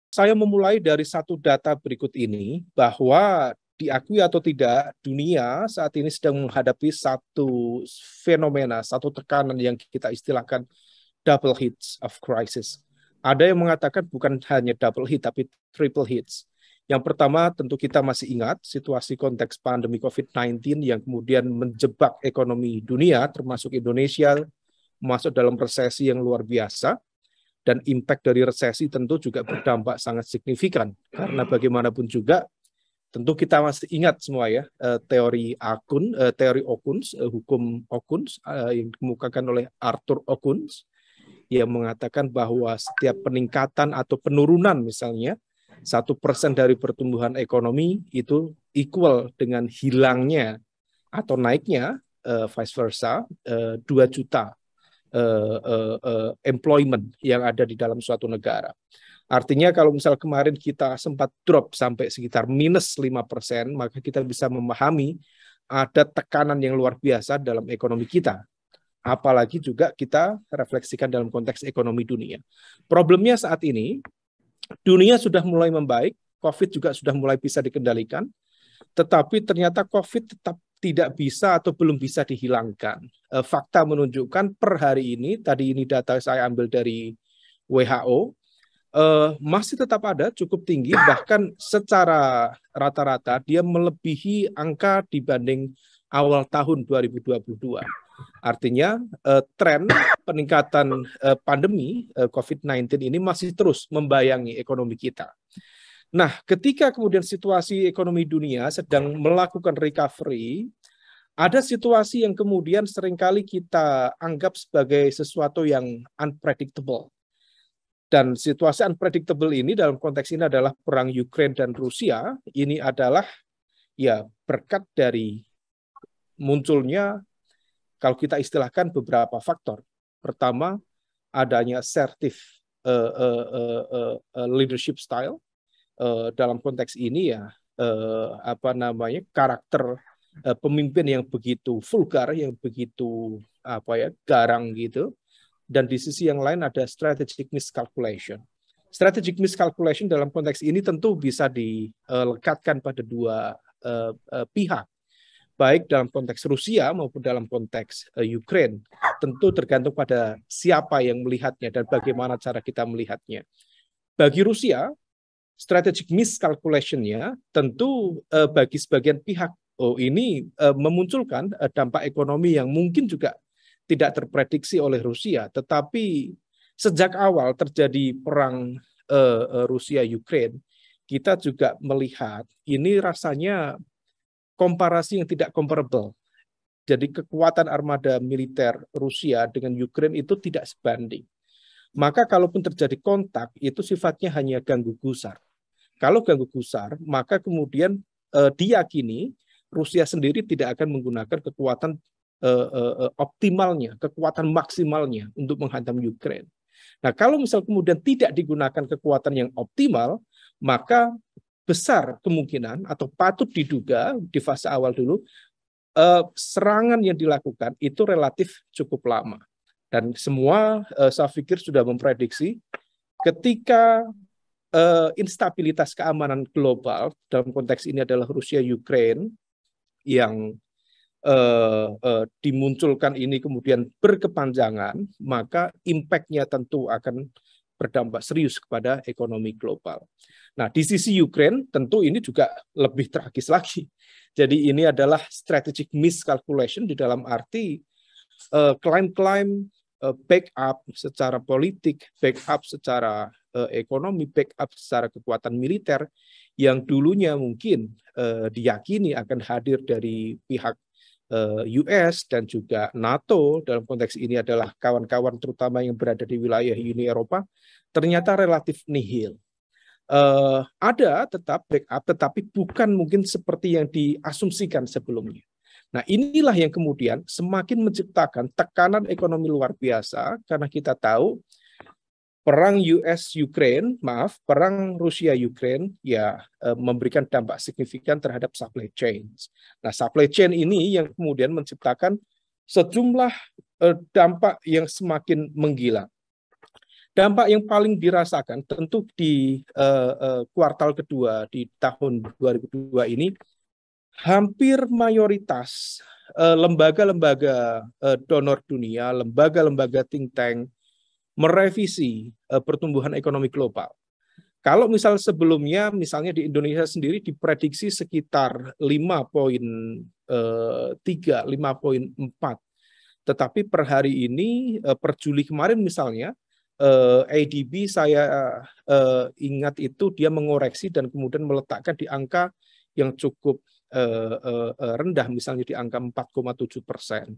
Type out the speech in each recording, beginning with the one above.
Saya memulai dari satu data berikut ini, bahwa diakui atau tidak, dunia saat ini sedang menghadapi satu fenomena, satu tekanan yang kita istilahkan double hits of crisis. Ada yang mengatakan bukan hanya double hit, tapi triple hits. Yang pertama tentu kita masih ingat situasi konteks pandemi COVID-19 yang kemudian menjebak ekonomi dunia, termasuk Indonesia, masuk dalam resesi yang luar biasa. Dan impact dari resesi tentu juga berdampak sangat signifikan. Karena bagaimanapun juga, tentu kita masih ingat semua ya, teori Okun's, hukum Okun's yang dikemukakan oleh Arthur Okun's, yang mengatakan bahwa setiap peningkatan atau penurunan misalnya 1% dari pertumbuhan ekonomi itu equal dengan hilangnya atau naiknya vice versa 2 juta employment yang ada di dalam suatu negara. Artinya kalau misal kemarin kita sempat drop sampai sekitar minus 5%, maka kita bisa memahami ada tekanan yang luar biasa dalam ekonomi kita. Apalagi juga kita refleksikan dalam konteks ekonomi dunia. Problemnya saat ini, dunia sudah mulai membaik, COVID juga sudah mulai bisa dikendalikan, tetapi ternyata COVID tetap tidak bisa atau belum bisa dihilangkan. Fakta menunjukkan per hari ini, tadi ini data saya ambil dari WHO, masih tetap ada cukup tinggi, bahkan secara rata-rata dia melebihi angka dibanding awal tahun 2022. Artinya tren peningkatan pandemi COVID-19 ini masih terus membayangi ekonomi kita. Nah, ketika kemudian situasi ekonomi dunia sedang melakukan recovery, ada situasi yang kemudian seringkali kita anggap sebagai sesuatu yang unpredictable. Dan situasi unpredictable ini dalam konteks ini adalah perang Ukraina dan Rusia. Ini adalah ya berkat dari munculnya, kalau kita istilahkan, beberapa faktor. Pertama, adanya assertive leadership style. Dalam konteks ini ya karakter pemimpin yang begitu vulgar, yang begitu garang gitu. Dan di sisi yang lain ada strategic miscalculation. Strategic miscalculation dalam konteks ini tentu bisa dilekatkan pada dua pihak, baik dalam konteks Rusia maupun dalam konteks Ukraina. Tentu tergantung pada siapa yang melihatnya dan bagaimana cara kita melihatnya. Bagi Rusia, strategic miscalculation-nya tentu bagi sebagian pihak, ini memunculkan dampak ekonomi yang mungkin juga tidak terprediksi oleh Rusia. Tetapi sejak awal terjadi perang Rusia-Ukraina, kita juga melihat ini rasanya komparasi yang tidak comparable. Jadi kekuatan armada militer Rusia dengan Ukraina itu tidak sebanding. Maka kalaupun terjadi kontak, itu sifatnya hanya ganggu gusar. Kalau ganggu gusar, maka kemudian diyakini Rusia sendiri tidak akan menggunakan kekuatan optimalnya, kekuatan maksimalnya untuk menghantam Ukraina. Nah, kalau misal kemudian tidak digunakan kekuatan yang optimal, maka besar kemungkinan atau patut diduga di fase awal dulu, serangan yang dilakukan itu relatif cukup lama. Dan semua saya pikir sudah memprediksi ketika instabilitas keamanan global, dalam konteks ini adalah Rusia-Ukraina, yang dimunculkan ini kemudian berkepanjangan, maka impact-nya tentu akan berdampak serius kepada ekonomi global. Nah, di sisi Ukraina tentu ini juga lebih tragis lagi. Jadi ini adalah strategic miscalculation di dalam arti klaim-klaim backup secara politik, backup secara ekonomi, backup secara kekuatan militer yang dulunya mungkin diyakini akan hadir dari pihak US dan juga NATO, dalam konteks ini adalah kawan-kawan terutama yang berada di wilayah Uni Eropa, ternyata relatif nihil. Ada tetap backup, tetapi bukan mungkin seperti yang diasumsikan sebelumnya. Nah, inilah yang kemudian semakin menciptakan tekanan ekonomi luar biasa, karena kita tahu perang perang Rusia-Ukraina ya memberikan dampak signifikan terhadap supply chain. Nah, supply chain ini yang kemudian menciptakan sejumlah dampak yang semakin menggila. Dampak yang paling dirasakan tentu di kuartal kedua di tahun 2002 ini, hampir mayoritas lembaga-lembaga donor dunia, lembaga-lembaga think tank merevisi pertumbuhan ekonomi global. Kalau misal sebelumnya, misalnya di Indonesia sendiri diprediksi sekitar 5,3, 5,4. Tetapi per hari ini, per Juli kemarin misalnya, ADB saya ingat itu dia mengoreksi dan kemudian meletakkan di angka yang cukup rendah, misalnya di angka 4,7%.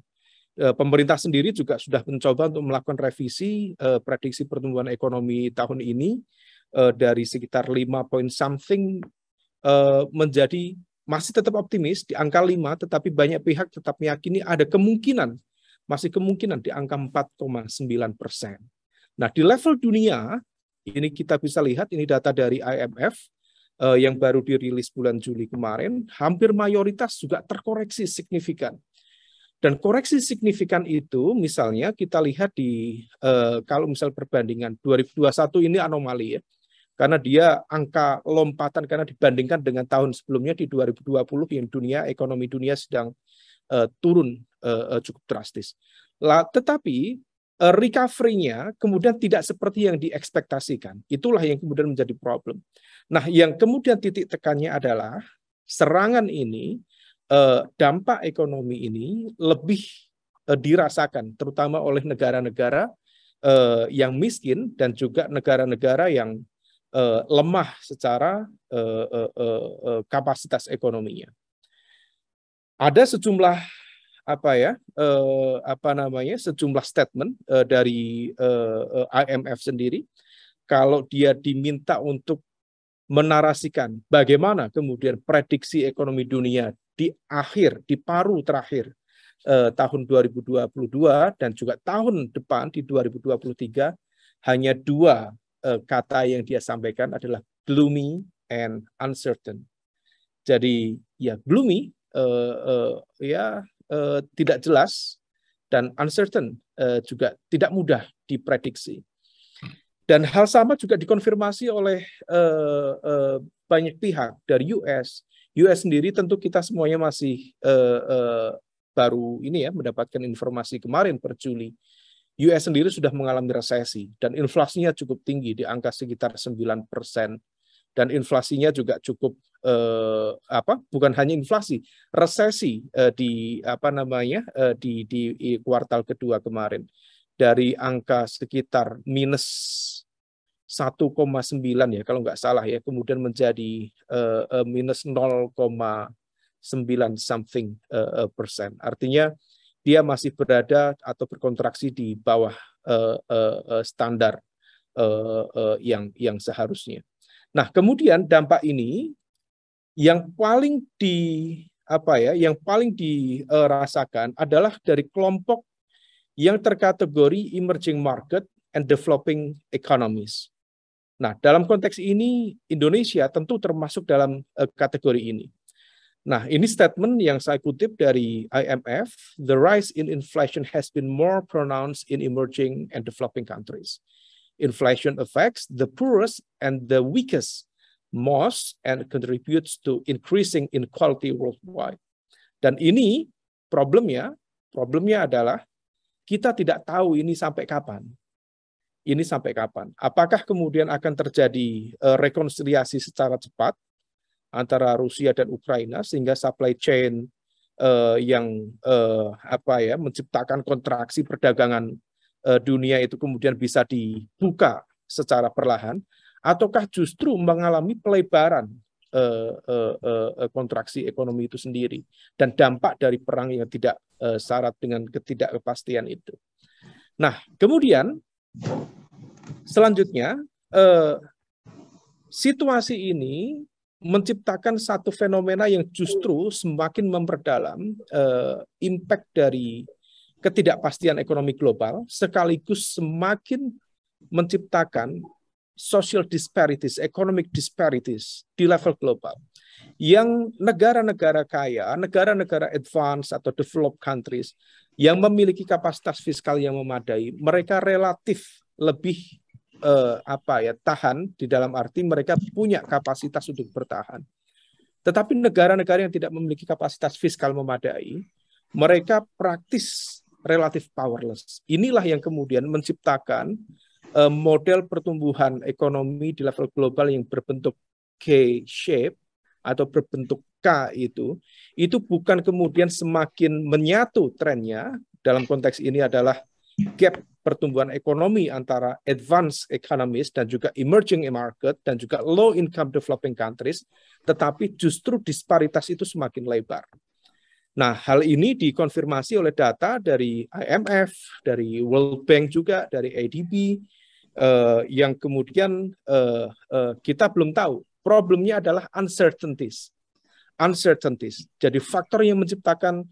Pemerintah sendiri juga sudah mencoba untuk melakukan revisi prediksi pertumbuhan ekonomi tahun ini dari sekitar 5 point something menjadi masih tetap optimis di angka 5, tetapi banyak pihak tetap meyakini ada kemungkinan, masih kemungkinan di angka 4,9%. Nah, di level dunia, ini kita bisa lihat, ini data dari IMF yang baru dirilis bulan Juli kemarin, hampir mayoritas juga terkoreksi signifikan. Dan koreksi signifikan itu misalnya kita lihat di kalau misal perbandingan 2021 ini anomali ya. Karena dia angka lompatan karena dibandingkan dengan tahun sebelumnya di 2020 yang ekonomi dunia sedang turun cukup drastis. Tetapi recovery-nya kemudian tidak seperti yang diekspektasikan. Itulah yang kemudian menjadi problem. Nah, yang kemudian titik tekannya adalah serangan ini, dampak ekonomi ini lebih dirasakan terutama oleh negara-negara yang miskin dan juga negara-negara yang lemah secara kapasitas ekonominya. Ada sejumlah sejumlah statement dari IMF sendiri. Kalau dia diminta untuk menarasikan bagaimana kemudian prediksi ekonomi dunia di paruh terakhir tahun 2022 dan juga tahun depan di 2023, hanya dua kata yang dia sampaikan adalah gloomy and uncertain. Jadi ya gloomy tidak jelas, dan uncertain juga tidak mudah diprediksi. Dan hal sama juga dikonfirmasi oleh banyak pihak dari US. US sendiri tentu kita semuanya masih baru ini ya mendapatkan informasi kemarin per Juli. US sendiri sudah mengalami resesi dan inflasinya cukup tinggi di angka sekitar 9%. Dan inflasinya juga cukup bukan hanya inflasi, resesi di kuartal kedua kemarin dari angka sekitar minus 1,9 ya kalau nggak salah ya, kemudian menjadi minus 0,9 something persen. Artinya dia masih berada atau berkontraksi di bawah standar yang seharusnya. Nah, kemudian dampak ini yang paling dirasakan adalah dari kelompok yang terkategori emerging market and developing economies. Nah, dalam konteks ini Indonesia tentu termasuk dalam kategori ini. Nah, ini statement yang saya kutip dari IMF, the rise in inflation has been more pronounced in emerging and developing countries. Inflation affects the poorest and the weakest most and contributes to increasing inequality worldwide. Dan ini problemnya adalah kita tidak tahu ini sampai kapan. Apakah kemudian akan terjadi rekonsiliasi secara cepat antara Rusia dan Ukraina sehingga supply chain yang menciptakan kontraksi perdagangan dunia itu kemudian bisa dibuka secara perlahan, ataukah justru mengalami pelebaran kontraksi ekonomi itu sendiri dan dampak dari perang yang tidak syarat dengan ketidakpastian itu. Nah, kemudian selanjutnya situasi ini menciptakan satu fenomena yang justru semakin memperdalam impact dari ketidakpastian ekonomi global, sekaligus semakin menciptakan social disparities, economic disparities di level global. Yang negara-negara kaya, negara-negara advance atau developed countries, yang memiliki kapasitas fiskal yang memadai, mereka relatif lebih tahan, di dalam arti mereka punya kapasitas untuk bertahan. Tetapi negara-negara yang tidak memiliki kapasitas fiskal memadai, mereka praktis relatif powerless. Inilah yang kemudian menciptakan model pertumbuhan ekonomi di level global yang berbentuk K-shape atau berbentuk K itu bukan kemudian semakin menyatu trennya. Dalam konteks ini adalah gap pertumbuhan ekonomi antara advanced economies dan juga emerging market dan juga low income developing countries, tetapi justru disparitas itu semakin lebar. Nah, hal ini dikonfirmasi oleh data dari IMF, dari World Bank juga, dari ADB, yang kemudian kita belum tahu. Problemnya adalah uncertainties. Jadi faktor yang menciptakan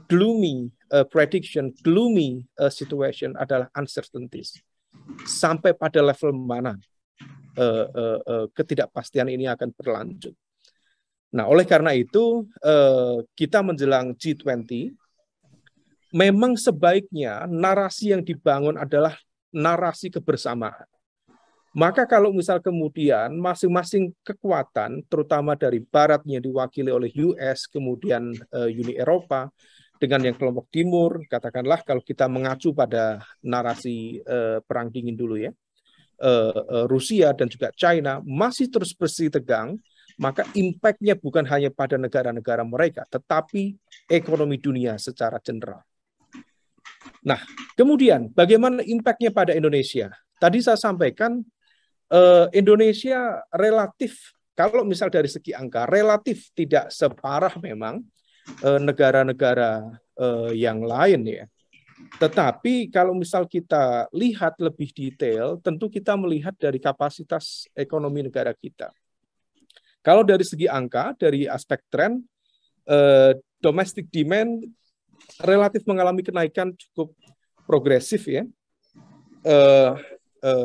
gloomy prediction, gloomy situation adalah uncertainties. Sampai pada level mana ketidakpastian ini akan berlanjut. Nah, oleh karena itu kita menjelang G20, memang sebaiknya narasi yang dibangun adalah narasi kebersamaan. Maka kalau misal kemudian masing-masing kekuatan, terutama dari Baratnya diwakili oleh US, kemudian Uni Eropa, dengan yang kelompok timur, katakanlah kalau kita mengacu pada narasi perang dingin dulu ya, Rusia dan juga China masih terus bersitegang, maka impact-nya bukan hanya pada negara-negara mereka, tetapi ekonomi dunia secara general. Nah, kemudian bagaimana impact-nya pada Indonesia? Tadi saya sampaikan Indonesia relatif, kalau misal dari segi angka, relatif tidak separah memang negara-negara yang lain ya. Tetapi kalau misal kita lihat lebih detail, tentu kita melihat dari kapasitas ekonomi negara kita. Kalau dari segi angka, dari aspek tren, domestic demand relatif mengalami kenaikan cukup progresif ya.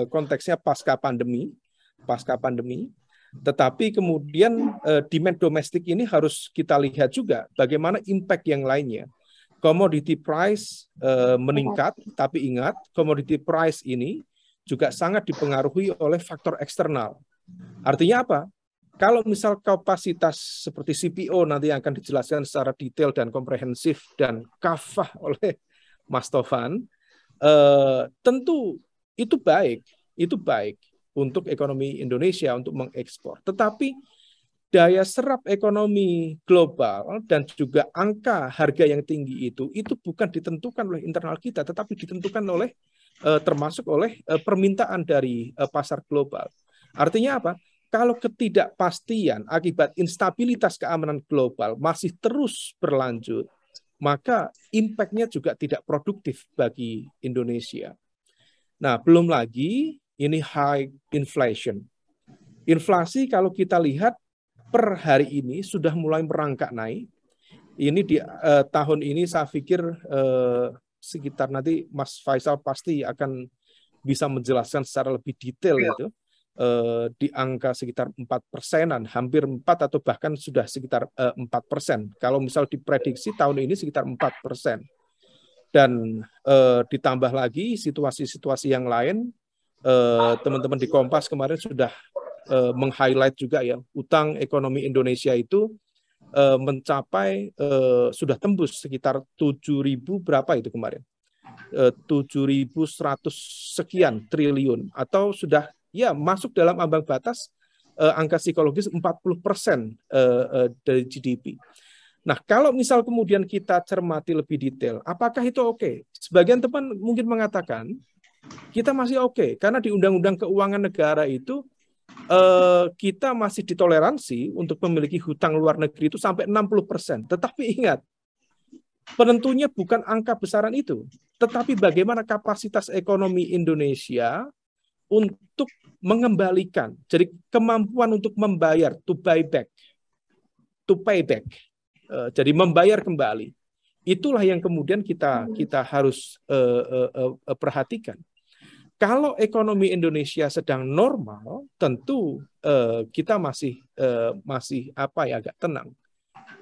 Konteksnya pasca pandemi, tetapi kemudian demand domestik ini harus kita lihat juga bagaimana impact yang lainnya. Commodity price meningkat, tapi ingat commodity price ini juga sangat dipengaruhi oleh faktor eksternal. Artinya apa? Kalau misal kapasitas seperti CPO nanti akan dijelaskan secara detail dan komprehensif dan kafah oleh Mas Tovan, tentu itu baik untuk ekonomi Indonesia untuk mengekspor. Tetapi daya serap ekonomi global dan juga angka harga yang tinggi itu bukan ditentukan oleh internal kita, tetapi ditentukan oleh termasuk oleh permintaan dari pasar global. Artinya apa? Kalau ketidakpastian akibat instabilitas keamanan global masih terus berlanjut, maka impact-nya juga tidak produktif bagi Indonesia. Nah, belum lagi ini high inflation. Inflasi kalau kita lihat per hari ini sudah mulai merangkak naik. Ini di tahun ini saya pikir sekitar nanti Mas Faisal pasti akan bisa menjelaskan secara lebih detail itu. Di angka sekitar 4%-an, hampir 4 atau bahkan sudah sekitar 4%. Kalau misal diprediksi tahun ini sekitar 4%. Dan ditambah lagi situasi-situasi yang lain, teman-teman di Kompas kemarin sudah meng-highlight juga ya, utang ekonomi Indonesia itu mencapai sudah tembus sekitar 7.000 berapa itu kemarin, 7.100 sekian triliun, atau sudah ya masuk dalam ambang batas angka psikologis 40% dari GDP. Nah, kalau misal kemudian kita cermati lebih detail, apakah itu oke? Sebagian teman mungkin mengatakan kita masih oke, karena di Undang-Undang Keuangan Negara itu kita masih ditoleransi untuk memiliki hutang luar negeri itu sampai 60%. Tetapi ingat, penentunya bukan angka besaran itu, tetapi bagaimana kapasitas ekonomi Indonesia untuk mengembalikan, jadi kemampuan untuk membayar, to pay back. Jadi membayar kembali. Itulah yang kemudian kita harus perhatikan. Kalau ekonomi Indonesia sedang normal, tentu kita masih agak tenang.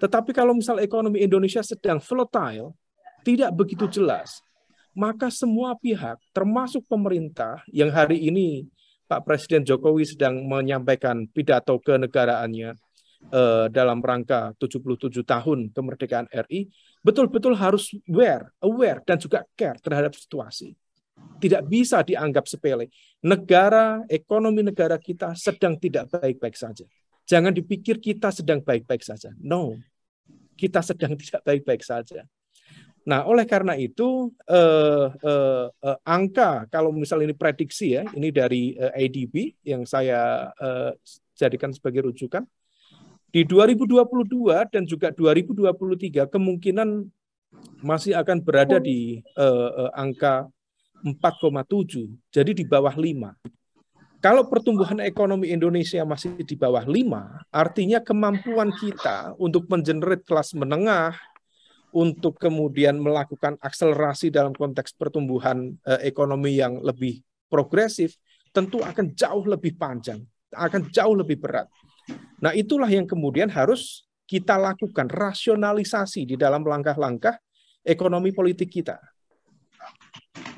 Tetapi kalau misal ekonomi Indonesia sedang volatile, tidak begitu jelas. maka semua pihak, termasuk pemerintah yang hari ini Pak Presiden Jokowi sedang menyampaikan pidato kenegaraannya dalam rangka 77 tahun kemerdekaan RI, betul-betul harus aware dan juga care terhadap situasi. Tidak bisa dianggap sepele. Ekonomi negara kita sedang tidak baik-baik saja. Jangan dipikir kita sedang baik-baik saja. No, kita sedang tidak baik-baik saja. Nah, oleh karena itu angka, kalau misalnya ini prediksi ya, ini dari ADB yang saya jadikan sebagai rujukan, di 2022 dan juga 2023 kemungkinan masih akan berada di angka 4,7, jadi di bawah 5. Kalau pertumbuhan ekonomi Indonesia masih di bawah 5, artinya kemampuan kita untuk mengenerate kelas menengah, untuk kemudian melakukan akselerasi dalam konteks pertumbuhan ekonomi yang lebih progresif, tentu akan jauh lebih panjang, akan jauh lebih berat. Nah, itulah yang kemudian harus kita lakukan, rasionalisasi di dalam langkah-langkah ekonomi politik kita.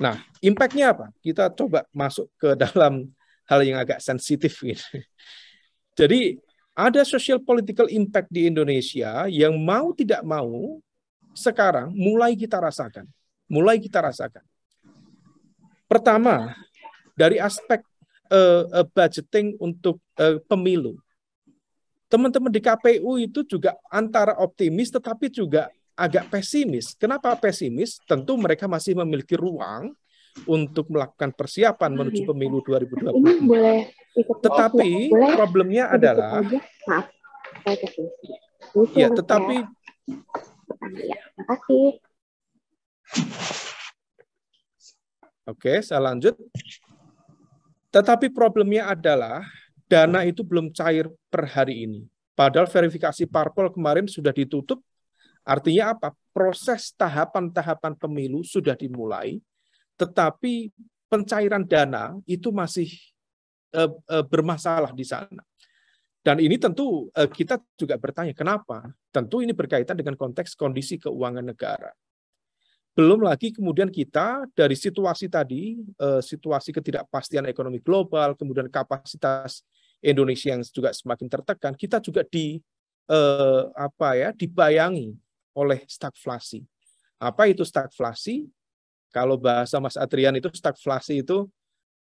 Nah, impact-nya apa? Kita coba masuk ke dalam hal yang agak sensitif. Jadi, ada social political impact di Indonesia yang mau tidak mau sekarang mulai kita rasakan. Pertama, dari aspek budgeting untuk pemilu. Teman-teman di KPU itu juga antara optimis tetapi juga agak pesimis. Kenapa pesimis? Tentu mereka masih memiliki ruang untuk melakukan persiapan menuju pemilu 2024. Tetapi problemnya adalah Oke, saya lanjut. Tetapi problemnya adalah dana itu belum cair per hari ini. Padahal verifikasi parpol kemarin sudah ditutup. Artinya apa? Proses tahapan-tahapan pemilu sudah dimulai, tetapi pencairan dana itu masih bermasalah di sana. Dan ini tentu kita juga bertanya, kenapa? Tentu ini berkaitan dengan konteks kondisi keuangan negara. Belum lagi kemudian kita dari situasi tadi, situasi ketidakpastian ekonomi global, kemudian kapasitas Indonesia yang juga semakin tertekan, kita juga dibayangi oleh stagflasi. Apa itu stagflasi? Kalau bahasa Mas Adrian itu stagflasi itu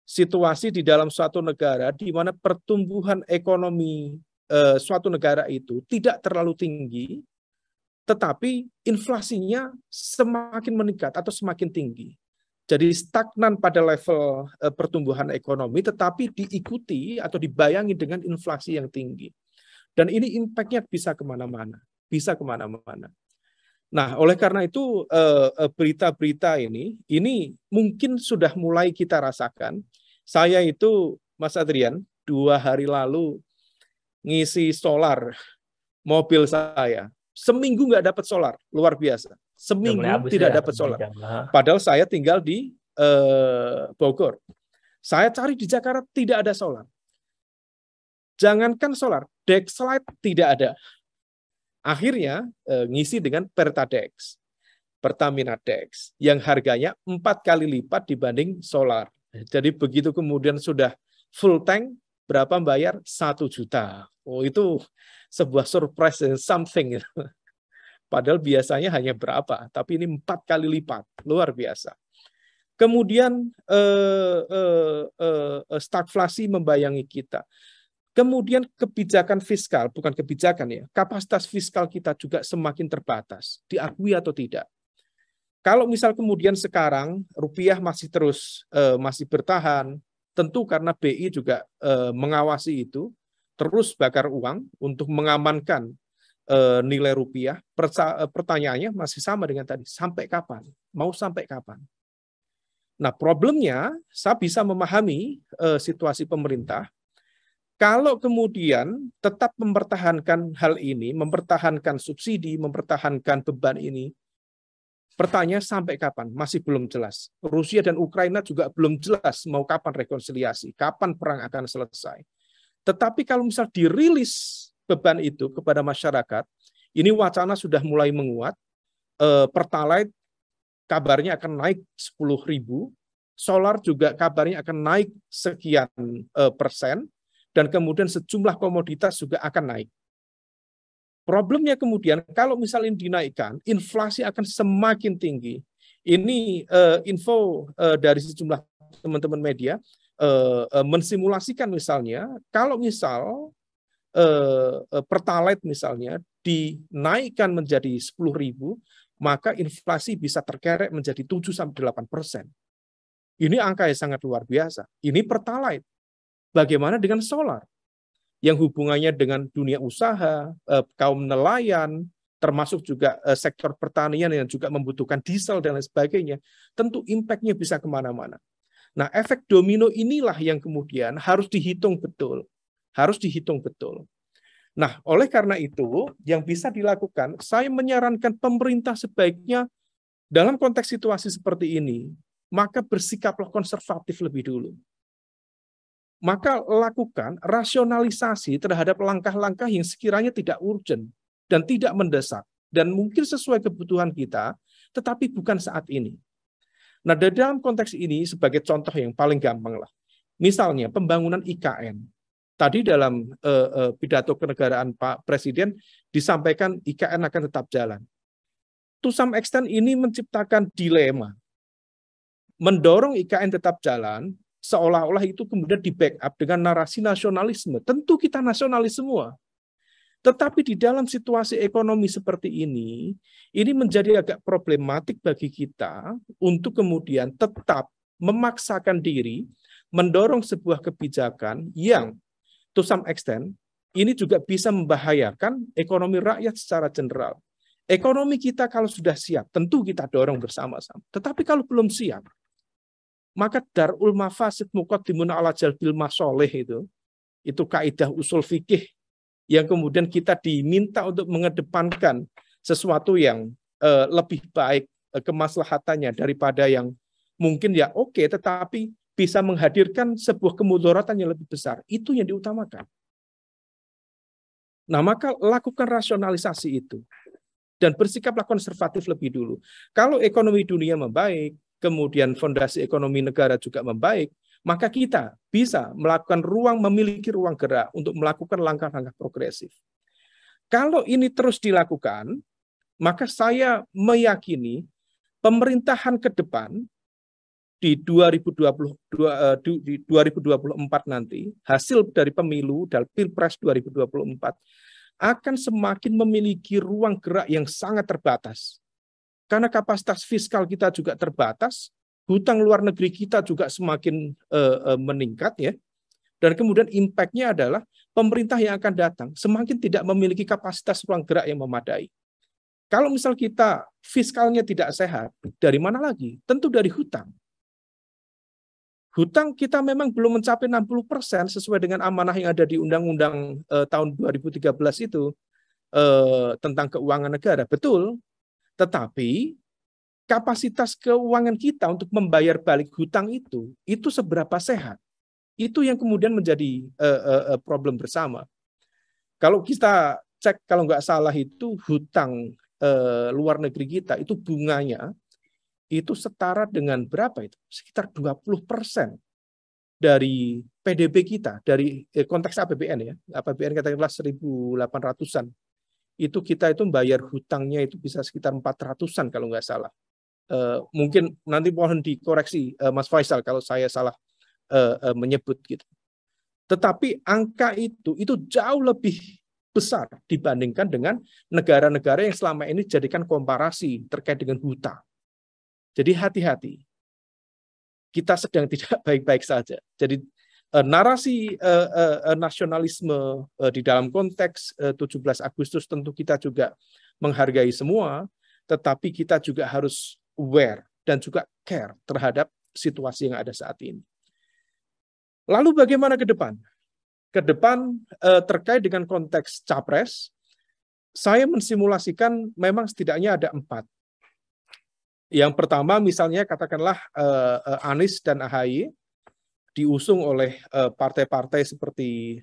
situasi di dalam suatu negara di mana pertumbuhan ekonomi suatu negara itu tidak terlalu tinggi, tetapi inflasinya semakin meningkat atau semakin tinggi. Jadi stagnan pada level pertumbuhan ekonomi, tetapi diikuti atau dibayangi dengan inflasi yang tinggi. Dan ini impact-nya bisa kemana-mana. Nah, oleh karena itu berita-berita ini mungkin sudah mulai kita rasakan. Saya itu, Mas Adrian, 2 hari lalu ngisi solar mobil saya. Seminggu nggak dapat solar, luar biasa. Seminggu tidak dapat solar. Padahal saya tinggal di Bogor. Saya cari di Jakarta tidak ada solar. Jangankan solar, Dexlight tidak ada. Akhirnya ngisi dengan Pertadex, Pertamina Dex, yang harganya 4 kali lipat dibanding solar. Jadi begitu kemudian sudah full tank, berapa bayar? 1 juta. Oh, itu sebuah surprise something. Padahal biasanya hanya berapa, tapi ini 4 kali lipat, luar biasa. Kemudian stagflasi membayangi kita. Kemudian kebijakan fiskal, bukan kebijakan ya, kapasitas fiskal kita juga semakin terbatas, diakui atau tidak. Kalau misal kemudian sekarang rupiah masih terus masih bertahan, tentu karena BI juga mengawasi itu, terus bakar uang untuk mengamankan nilai rupiah. Pertanyaannya masih sama dengan tadi, sampai kapan? Mau sampai kapan? Nah, problemnya saya bisa memahami situasi pemerintah. Kalau kemudian tetap mempertahankan hal ini, mempertahankan subsidi, mempertahankan beban ini, pertanyaan sampai kapan? Masih belum jelas. Rusia dan Ukraina juga belum jelas mau kapan rekonsiliasi, kapan perang akan selesai. Tetapi kalau misal dirilis beban itu kepada masyarakat, ini wacana sudah mulai menguat, Pertalite kabarnya akan naik 10.000, solar juga kabarnya akan naik sekian persen, dan kemudian sejumlah komoditas juga akan naik. Problemnya kemudian kalau misalnya dinaikkan, inflasi akan semakin tinggi. Ini info dari sejumlah teman-teman media mensimulasikan misalnya, kalau misal Pertalite misalnya dinaikkan menjadi 10.000, maka inflasi bisa terkerek menjadi 7-8%. Ini angka yang sangat luar biasa. Ini Pertalite. Bagaimana dengan solar? Yang hubungannya dengan dunia usaha, kaum nelayan, termasuk juga sektor pertanian yang juga membutuhkan diesel dan lain sebagainya, tentu impact-nya bisa kemana-mana. Nah, efek domino inilah yang kemudian harus dihitung betul. Harus dihitung betul. Nah, oleh karena itu, yang bisa dilakukan, saya menyarankan pemerintah sebaiknya dalam konteks situasi seperti ini, maka bersikaplah konservatif lebih dulu. Maka lakukan rasionalisasi terhadap langkah-langkah yang sekiranya tidak urgent dan tidak mendesak dan mungkin sesuai kebutuhan kita, tetapi bukan saat ini. Nah, dalam konteks ini sebagai contoh yang paling gampang lah, misalnya pembangunan IKN. Tadi dalam pidato kenegaraan Pak Presiden disampaikan IKN akan tetap jalan. To some extent ini menciptakan dilema, mendorong IKN tetap jalan, seolah-olah itu kemudian di-backup dengan narasi nasionalisme. Tentu kita nasionalis semua. Tetapi di dalam situasi ekonomi seperti ini menjadi agak problematik bagi kita untuk kemudian tetap memaksakan diri, mendorong sebuah kebijakan yang to some extent ini juga bisa membahayakan ekonomi rakyat secara general. Ekonomi kita kalau sudah siap, tentu kita dorong bersama-sama. Tetapi kalau belum siap, maka darul mafasid muqaddimun ala jalbil masoleh itu kaidah usul fikih yang kemudian kita diminta untuk mengedepankan sesuatu yang lebih baik kemaslahatannya daripada yang mungkin ya oke, tetapi bisa menghadirkan sebuah kemudaratan yang lebih besar. Itu yang diutamakan. Nah, maka lakukan rasionalisasi itu dan bersikaplah konservatif lebih dulu. Kalau ekonomi dunia membaik, kemudian fondasi ekonomi negara juga membaik, maka kita bisa melakukan memiliki ruang gerak untuk melakukan langkah-langkah progresif. Kalau ini terus dilakukan, maka saya meyakini pemerintahan ke depan di 2024 nanti, hasil dari pemilu dan Pilpres 2024 akan semakin memiliki ruang gerak yang sangat terbatas. Karena kapasitas fiskal kita juga terbatas, hutang luar negeri kita juga semakin meningkat ya. Dan kemudian impact-nya adalah pemerintah yang akan datang semakin tidak memiliki kapasitas ruang gerak yang memadai. Kalau misal kita fiskalnya tidak sehat, dari mana lagi? Tentu dari hutang. Hutang kita memang belum mencapai 60% sesuai dengan amanah yang ada di Undang-Undang tahun 2013 itu tentang keuangan negara. Betul, tetapi kapasitas keuangan kita untuk membayar balik hutang itu seberapa sehat? Itu yang kemudian menjadi problem bersama. Kalau kita cek, kalau nggak salah itu hutang luar negeri kita itu bunganya itu setara dengan berapa itu? Sekitar 20% dari PDB kita, dari konteks APBN ya. APBN katakanlah 1.800-an. Itu kita itu membayar hutangnya itu bisa sekitar 400-an kalau nggak salah. Mungkin nanti mohon dikoreksi Mas Faisal kalau saya salah menyebut gitu. Tetapi angka itu jauh lebih besar dibandingkan dengan negara-negara yang selama ini dijadikan komparasi terkait dengan hutang. Jadi hati-hati. Kita sedang tidak baik-baik saja. Jadi narasi nasionalisme di dalam konteks 17 Agustus tentu kita juga menghargai semua, tetapi kita juga harus aware dan juga care terhadap situasi yang ada saat ini. Lalu bagaimana ke depan? Ke depan terkait dengan konteks Capres, saya mensimulasikan memang setidaknya ada 4. Yang pertama misalnya katakanlah Anies dan AHY diusung oleh partai-partai seperti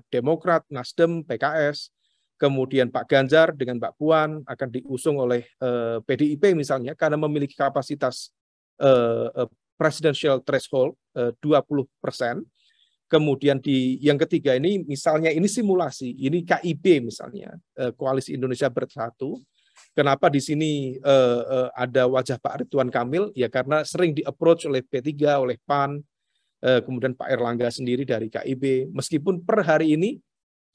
Demokrat, Nasdem, PKS, kemudian Pak Ganjar dengan Mbak Puan akan diusung oleh PDIP misalnya karena memiliki kapasitas presidential threshold 20%. Kemudian yang ketiga ini misalnya ini simulasi, ini KIB misalnya, Koalisi Indonesia Bersatu. Kenapa di sini ada wajah Pak Ridwan Kamil? Ya karena sering di-approach oleh P3, oleh PAN, kemudian Pak Erlangga sendiri dari KIB. Meskipun per hari ini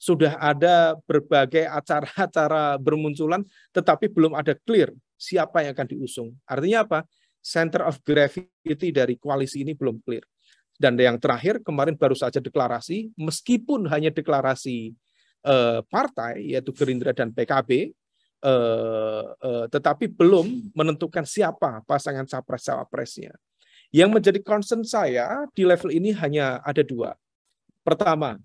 sudah ada berbagai acara-acara bermunculan, tetapi belum ada clear siapa yang akan diusung. Artinya apa? Center of gravity dari koalisi ini belum clear. Dan yang terakhir, kemarin baru saja deklarasi, meskipun hanya deklarasi partai, yaitu Gerindra dan PKB, tetapi belum menentukan siapa pasangan capres-cawapresnya. Yang menjadi concern saya di level ini hanya ada dua. Pertama,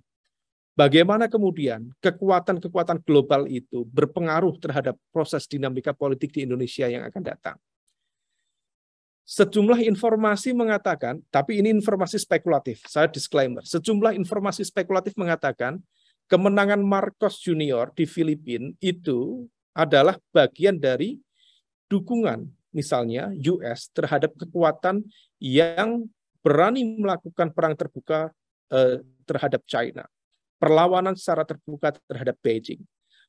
bagaimana kemudian kekuatan-kekuatan global itu berpengaruh terhadap proses dinamika politik di Indonesia yang akan datang. Sejumlah informasi mengatakan, tapi ini informasi spekulatif, saya disclaimer, sejumlah informasi spekulatif mengatakan kemenangan Marcos Junior di Filipina itu adalah bagian dari dukungan misalnya US terhadap kekuatan yang berani melakukan perang terbuka terhadap China. Perlawanan secara terbuka terhadap Beijing.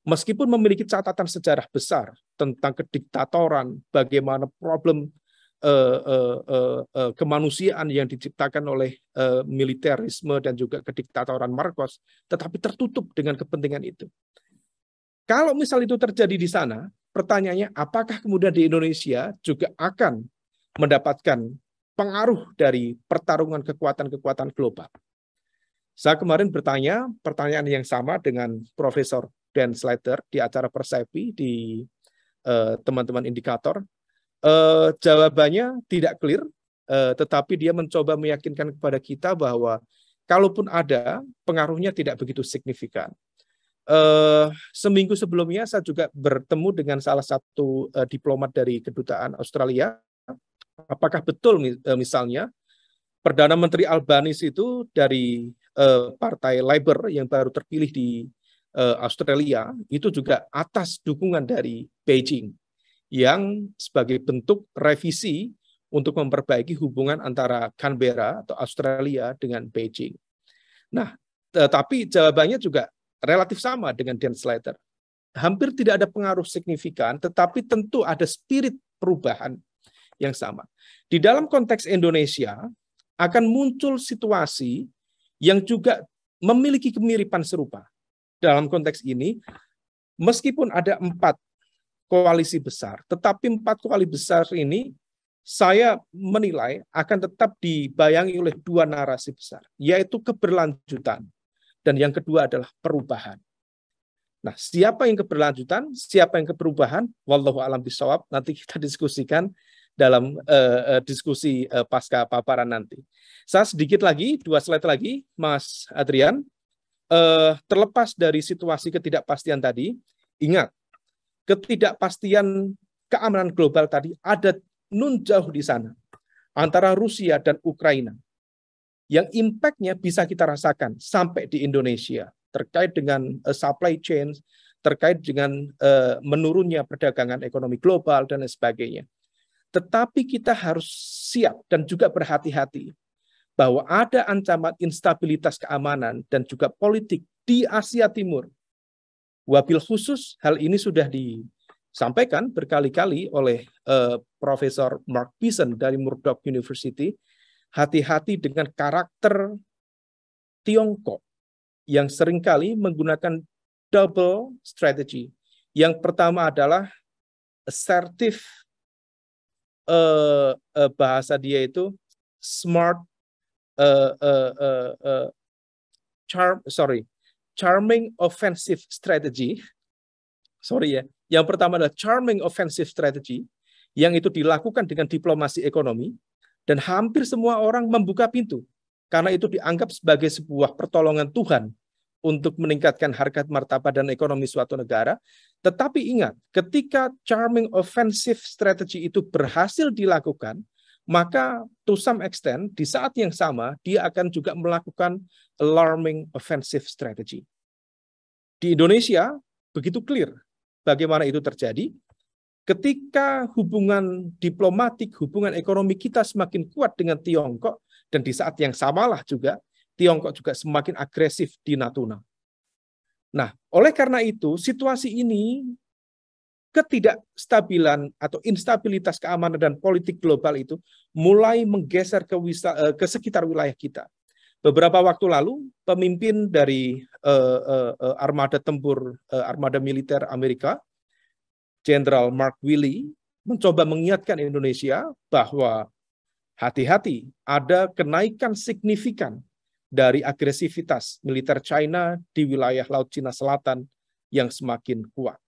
Meskipun memiliki catatan sejarah besar tentang kediktatoran, bagaimana problem kemanusiaan yang diciptakan oleh militerisme dan juga kediktatoran Marcos, tetapi tertutup dengan kepentingan itu. Kalau misal itu terjadi di sana, pertanyaannya apakah kemudian di Indonesia juga akan mendapatkan pengaruh dari pertarungan kekuatan-kekuatan global? Saya kemarin bertanya pertanyaan yang sama dengan Profesor Dan Slater di acara Persepi di teman-teman indikator. Jawabannya tidak clear, tetapi dia mencoba meyakinkan kepada kita bahwa kalaupun ada, pengaruhnya tidak begitu signifikan. Seminggu sebelumnya saya juga bertemu dengan salah satu diplomat dari kedutaan Australia. Apakah betul misalnya Perdana Menteri Albanese itu dari Partai Labour yang baru terpilih di Australia itu juga atas dukungan dari Beijing yang sebagai bentuk revisi untuk memperbaiki hubungan antara Canberra atau Australia dengan Beijing. Nah, tapi jawabannya juga relatif sama dengan Dan Slater. Hampir tidak ada pengaruh signifikan, tetapi tentu ada spirit perubahan yang sama. Di dalam konteks Indonesia, akan muncul situasi yang juga memiliki kemiripan serupa. Dalam konteks ini, meskipun ada 4 koalisi besar, tetapi 4 koalisi besar ini saya menilai akan tetap dibayangi oleh 2 narasi besar, yaitu keberlanjutan dan yang kedua adalah perubahan. Nah, siapa yang keberlanjutan, siapa yang keperubahan, wallahu a'lam bishawab, nanti kita diskusikan dalam diskusi pasca paparan nanti. Saya sedikit lagi, 2 slide lagi, Mas Adrian. Terlepas dari situasi ketidakpastian tadi, ingat, ketidakpastian keamanan global tadi ada nun jauh di sana antara Rusia dan Ukraina yang impact-nya bisa kita rasakan sampai di Indonesia terkait dengan supply chain, terkait dengan menurunnya perdagangan ekonomi global dan sebagainya. Tetapi kita harus siap dan juga berhati-hati bahwa ada ancaman instabilitas keamanan dan juga politik di Asia Timur. Wabil khusus hal ini sudah disampaikan berkali-kali oleh Profesor Mark Pearson dari Murdoch University. Hati-hati dengan karakter Tiongkok yang seringkali menggunakan double strategy. Yang pertama adalah assertive, bahasa dia itu smart, charming offensive strategy. Yang pertama adalah charming offensive strategy, yang itu dilakukan dengan diplomasi ekonomi, dan hampir semua orang membuka pintu, karena itu dianggap sebagai sebuah pertolongan Tuhan untuk meningkatkan harkat martabat dan ekonomi suatu negara. Tetapi ingat, ketika charming offensive strategy itu berhasil dilakukan, maka to some extent, di saat yang sama, dia akan juga melakukan alarming offensive strategy. Di Indonesia, begitu clear bagaimana itu terjadi. Ketika hubungan diplomatik, hubungan ekonomi kita semakin kuat dengan Tiongkok, dan di saat yang samalah juga, Tiongkok juga semakin agresif di Natuna. Nah, oleh karena itu, situasi ini, ketidakstabilan atau instabilitas keamanan dan politik global itu mulai menggeser ke sekitar wilayah kita. Beberapa waktu lalu, pemimpin dari armada tempur, armada militer Amerika, Jenderal Mark Milley, mencoba mengingatkan Indonesia bahwa hati-hati, ada kenaikan signifikan dari agresivitas militer China di wilayah Laut Cina Selatan yang semakin kuat.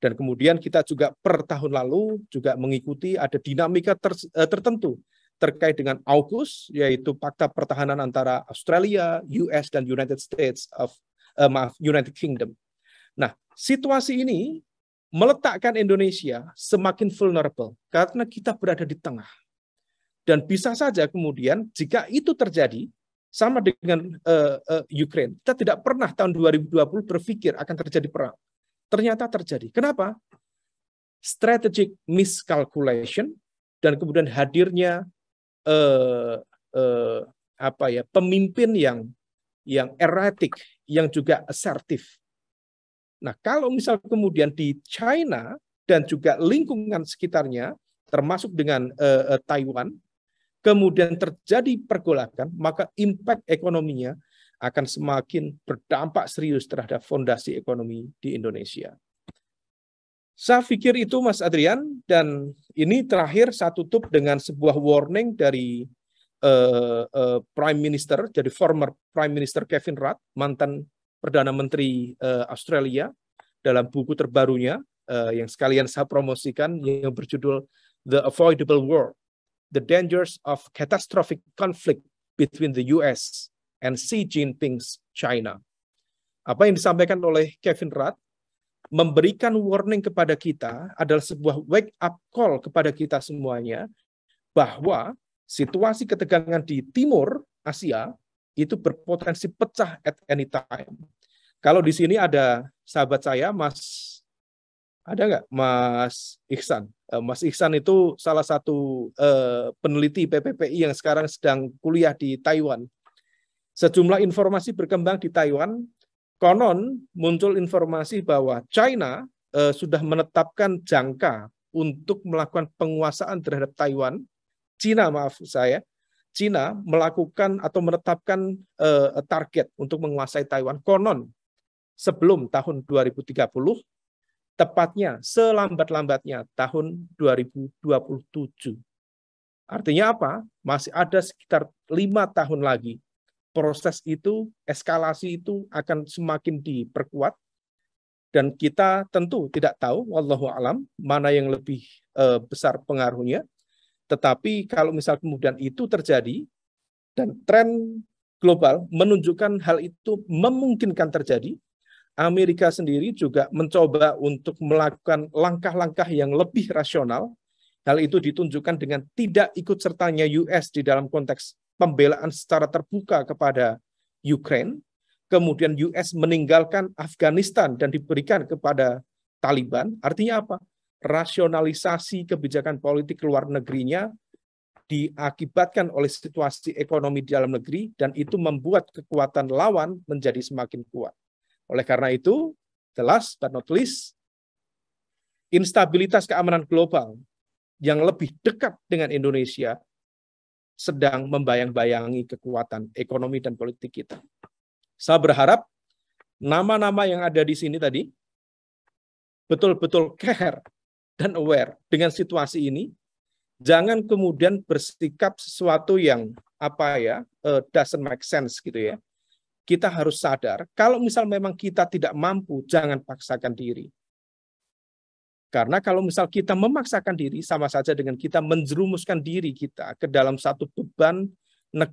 Dan kemudian kita juga per tahun lalu juga mengikuti ada dinamika tertentu terkait dengan AUKUS, yaitu Fakta Pertahanan antara Australia, US, dan United Kingdom. Nah, situasi ini meletakkan Indonesia semakin vulnerable karena kita berada di tengah. Dan bisa saja kemudian jika itu terjadi, sama dengan Ukraine, kita tidak pernah tahun 2020 berpikir akan terjadi perang. Ternyata terjadi. Kenapa? Strategic miscalculation dan kemudian hadirnya pemimpin yang erratik, yang juga asertif. Nah, kalau misal kemudian di China dan juga lingkungan sekitarnya, termasuk dengan Taiwan, kemudian terjadi pergolakan, maka impact ekonominya akan semakin berdampak serius terhadap fondasi ekonomi di Indonesia. Saya pikir itu, Mas Adrian, dan ini terakhir saya tutup dengan sebuah warning dari Prime Minister, jadi former Prime Minister Kevin Rudd, mantan Perdana Menteri Australia, dalam buku terbarunya yang sekalian saya promosikan, yang berjudul The Avoidable War, The Dangers of Catastrophic Conflict Between the US and Xi Jinping's China. Apa yang disampaikan oleh Kevin Rudd memberikan warning kepada kita adalah sebuah wake up call kepada kita semuanya, bahwa situasi ketegangan di timur Asia itu berpotensi pecah at any time. Kalau di sini ada sahabat saya, ada nggak Mas Ihsan? Mas Ihsan itu salah satu peneliti PPPI yang sekarang sedang kuliah di Taiwan. Sejumlah informasi berkembang di Taiwan, konon muncul informasi bahwa China sudah menetapkan jangka untuk melakukan penguasaan terhadap Taiwan. Cina melakukan atau menetapkan target untuk menguasai Taiwan konon sebelum tahun 2030, tepatnya selambat-lambatnya tahun 2027. Artinya apa? Masih ada sekitar 5 tahun lagi. Proses itu, eskalasi itu akan semakin diperkuat, dan kita tentu tidak tahu, wallahu alam, mana yang lebih besar pengaruhnya. Tetapi kalau misal kemudian itu terjadi, dan tren global menunjukkan hal itu memungkinkan terjadi, Amerika sendiri juga mencoba untuk melakukan langkah-langkah yang lebih rasional. Hal itu ditunjukkan dengan tidak ikut sertanya US di dalam konteks pembelaan secara terbuka kepada Ukraine, kemudian US meninggalkan Afghanistan dan diberikan kepada Taliban. Artinya apa? Rasionalisasi kebijakan politik luar negerinya diakibatkan oleh situasi ekonomi di dalam negeri, dan itu membuat kekuatan lawan menjadi semakin kuat. Oleh karena itu, the last but not least, instabilitas keamanan global yang lebih dekat dengan Indonesia sedang membayang-bayangi kekuatan ekonomi dan politik kita. Saya berharap nama-nama yang ada di sini tadi betul-betul care dan aware dengan situasi ini. Jangan kemudian bersikap sesuatu yang doesn't make sense gitu ya. Kita harus sadar, kalau misal memang kita tidak mampu, jangan paksakan diri. Karena kalau misal kita memaksakan diri, sama saja dengan kita menjerumuskan diri kita ke dalam satu beban negara